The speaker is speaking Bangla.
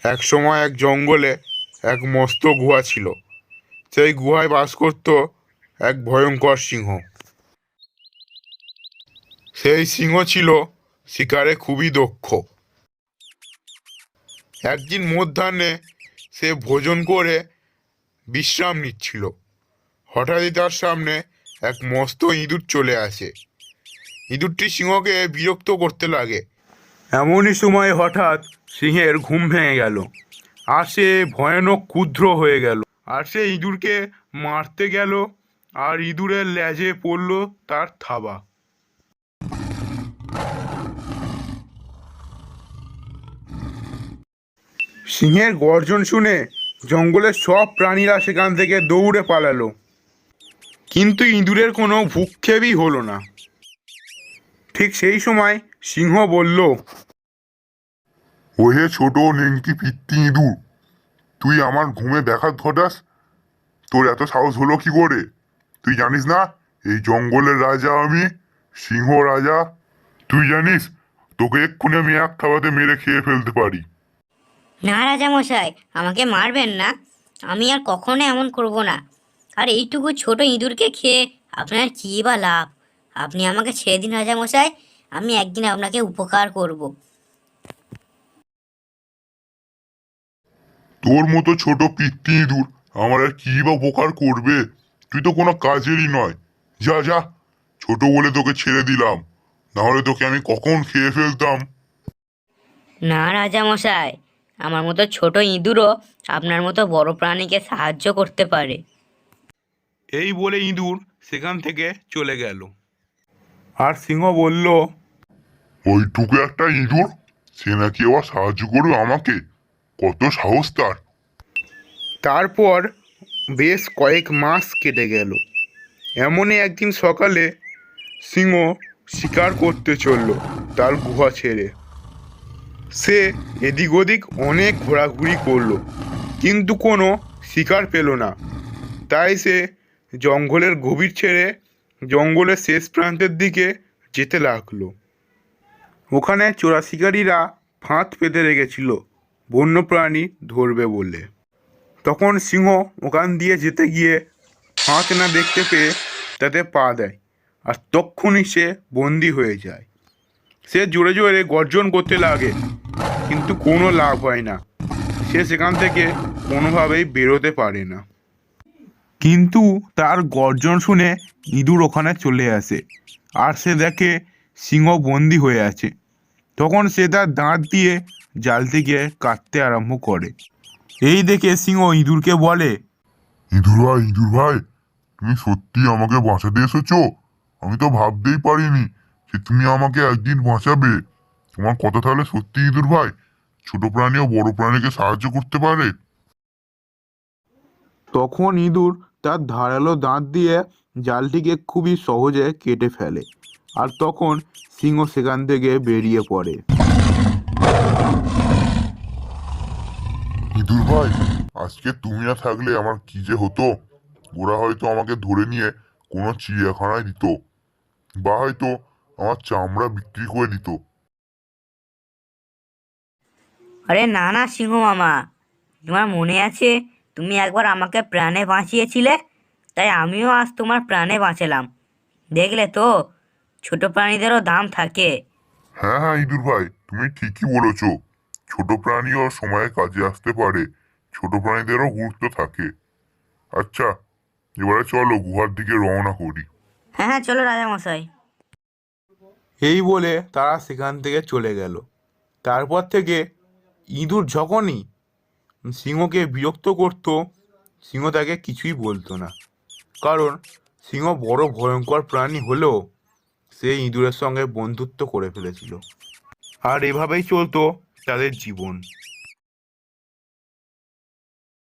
এক সময় এক জঙ্গলে এক মস্ত গুহা ছিল। সেই গুহায় বাস করত এক ভয়ঙ্কর সিংহ। সেই সিংহ ছিল শিকারে খুবই দক্ষ। একদিন মধ্যাহ্নে সে ভোজন করে বিশ্রাম নিচ্ছিল। হঠাৎই তার সামনে এক মস্ত ইঁদুর চলে আসে। ইঁদুরটি সিংহকে বিরক্ত করতে লাগে। এমনই সময় হঠাৎ সিংহের ঘুম ভেঙে গেল, আর সে ভয়ানক ক্ষুদ্র হয়ে গেল। আর সে ইঁদুরকে মারতে গেল, আর ইঁদুরের লেজে পড়ল তার থাবা। সিংহের গর্জন শুনে জঙ্গলের সব প্রাণীরা সেখান থেকে দৌড়ে পালালো, কিন্তু ইঁদুরের কোনো ভ্রূক্ষেপই হলো না। ঠিক সেই সময় সিংহ বলল, ওহে ছোট নেংটি পিত্তি ইঁদুর, তুই আমার ঘুমে ব্যাঘাত ঘটাস? তোর এত সাহস হলো কি করে? তুই জানিস না এই জঙ্গলের রাজা আমি, সিংহ রাজা? তুই জানিস তোকে এক্ষুনি আমি এক থাবাতে মেরে খেয়ে ফেলতে পারি। না রাজামশাই, আমাকে মারবেন না। আমি আর কখনো এমন করব না। আর এইটুকু ছোট ইঁদুরকে খেয়ে আপনার কী বা লাভ? আপনি আমাকে ছেড়ে দিন রাজামশাই, আমি একদিন আপনাকে উপকার করব। তোর মতো ছোট পিত্তি ইঁদুর আমার আর কি বা উপকার করবে? তুই তো কোনো কাজেরই নয়। যা যা, ছোট বলে তোকে ছেড়ে দিলাম, নাহলে তোকে আমি কখন খেয়ে ফেলতাম। না রাজামশাই, আমার মতো ছোট ইঁদুরও আপনার মতো বড় প্রাণীকে সাহায্য করতে পারে। এই বলে ইঁদুর সেখান থেকে চলে গেল। আর সিংহ বলল, ওইটুকু একটা ইঁদুর, সে নাকি আবার সাহায্য করবে আমাকে? কত সাহস তার! তারপর বেশ কয়েক মাস কেটে গেল। এমনই একদিন সকালে সিংহ শিকার করতে চলল তার গুহা ছেড়ে। সে এদিক ওদিক অনেক ঘোরাঘুরি করলো, কিন্তু কোনো শিকার পেল না। তাই সে জঙ্গলের গভীর ছেড়ে জঙ্গলের শেষ প্রান্তের দিকে যেতে লাগলো। ওখানে চোরা শিকারীরা ফাঁদ পেতে রেখেছিল বন্যপ্রাণী ধরবে বলে। তখন সিংহ ওখান দিয়ে যেতে গিয়ে ফাঁদ না দেখতে পেয়ে তাতে পা দেয়, আর তক্ষুনি সে বন্দি হয়ে যায়। সে জোরে জোরে গর্জন করতে লাগে, কিন্তু কোনো লাভ হয় না। সে সেখান থেকে কোনোভাবেই বেরোতে পারে না। কিন্তু তার গর্জন শুনে ইঁদুর ওখানে চলে আসে, আর সে দেখে সিংহ বন্দি হয়ে আছে। তখন সে তার দাঁত দিয়ে জালটিকে কাটতে আরম্ভ করে। এই দেখে সিংহ ইঁদুরকে বলে, ইঁদুর ভাই, তুমি সত্যি আমাকে বাঁচাতে এসেছো? আমি তো ভাবতেই পারিনি যে তুমি আমাকে একদিন বাঁচাবে। তোমার কথা তাহলে সত্যি ইঁদুর ভাই? ছোট প্রাণী ও বড় প্রাণীকে সাহায্য করতে পারে? তখন ইঁদুর তার ধারালো দাঁত দিয়ে জালটিকে খুবই সহজে কেটে ফেলে, আর তখন সিংহ সেখান থেকে বেরিয়ে পড়ে। ইঁদুর ভাই, আজকে তুমি না থাকলে আমার কি যে হতো! ওরা হয়তো আমাকে ধরে নিয়ে কোনো চিড়িয়াখানায় দিত, বা হয়তো আমার চামড়া বিক্রি করে দিত। আরে না না সিংহ মামা, তোমার মনে আছে তুমি একবার আমাকে প্রাণে বাঁচিয়েছিলে? তাই আমিও আজ তোমার প্রাণে বাঁচালাম। দেখলে তো, ছোট প্রাণীদেরও দাম থাকে। হ্যাঁ হ্যাঁ ইঁদুর ভাই, তুমি ঠিকই বলেছো। ছোট প্রাণীও সময়ে কাজে আসতে পারে, ছোট প্রাণীদেরও গুরুত্ব থাকে। আচ্ছা, এবারে চলো গুহার দিকে রওনা করি। হ্যাঁ হ্যাঁ, চলো রাজামশাই। এই বলে তারা সেখান থেকে চলে গেল। তারপর থেকে ইঁদুর যখনই সিংহকে বিরক্ত করত, সিংহ তাকে কিছুই বলতো না। কারণ সিংহ বড় ভয়ঙ্কর প্রাণী হলেও সে ইঁদুরের সঙ্গে বন্ধুত্ব করে ফেলেছিল। আর এভাবেই চলতো তাদের জীবন।